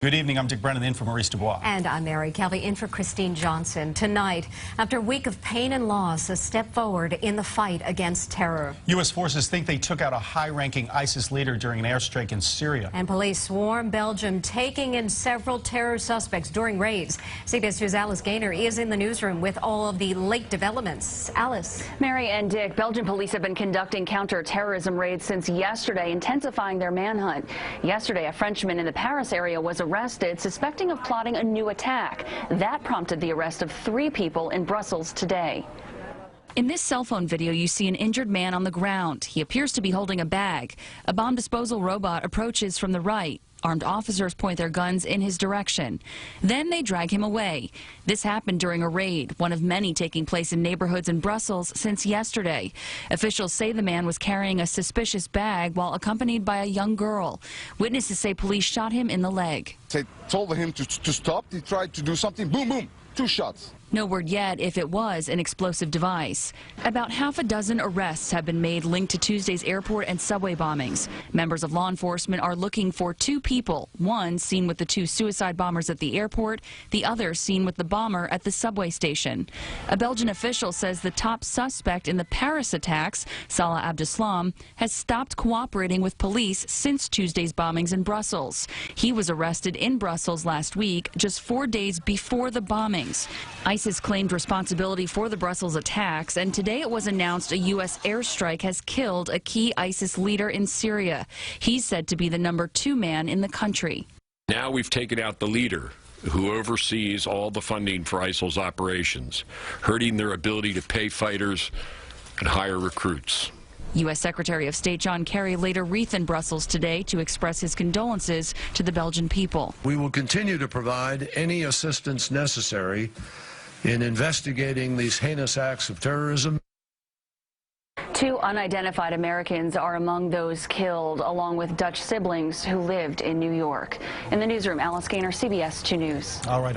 Good evening, I'm Dick Brennan in for Maurice Dubois. And I'm Mary Kelly in for Christine Johnson. Tonight, after a week of pain and loss, a step forward in the fight against terror. U.S. forces think they took out a high-ranking ISIS leader during an airstrike in Syria. And police swarm Belgium, taking in several terror suspects during raids. CBS News' Alice Gaynor is in the newsroom with all of the late developments. Alice. Mary and Dick, Belgian police have been conducting counter-terrorism raids since yesterday, intensifying their manhunt. Yesterday, a Frenchman in the Paris area was arrested, suspecting of plotting a new attack. That prompted the arrest of 3 people in Brussels today. In this cell phone video, you see an injured man on the ground. He appears to be holding a bag. A bomb disposal robot approaches from the right. Armed officers point their guns in his direction. Then they drag him away. This happened during a raid, one of many taking place in neighborhoods in Brussels since yesterday. Officials say the man was carrying a suspicious bag while accompanied by a young girl. Witnesses say police shot him in the leg. They told him to stop. He tried to do something. Boom, boom. 2 shots. No word yet if it was an explosive device. About half a dozen arrests have been made linked to Tuesday's airport and subway bombings. Members of law enforcement are looking for 2 people, one seen with the 2 suicide bombers at the airport, the other seen with the bomber at the subway station. A Belgian official says the top suspect in the Paris attacks, Salah Abdeslam, has stopped cooperating with police since Tuesday's bombings in Brussels. He was arrested in Brussels last week, just 4 days before the bombings. ISIS claimed responsibility for the Brussels attacks, and today it was announced a U.S. airstrike has killed a key ISIS leader in Syria. He's said to be the number 2 man in the country. Now we've taken out the leader who oversees all the funding for ISIL's operations, hurting their ability to pay fighters and hire recruits. U.S. Secretary of State John Kerry laid a wreath in Brussels today to express his condolences to the Belgian people. We will continue to provide any assistance necessary in investigating these heinous acts of terrorism. 2 unidentified Americans are among those killed, along with Dutch siblings who lived in New York. In the newsroom, Alice Gaynor, CBS 2 News. All right.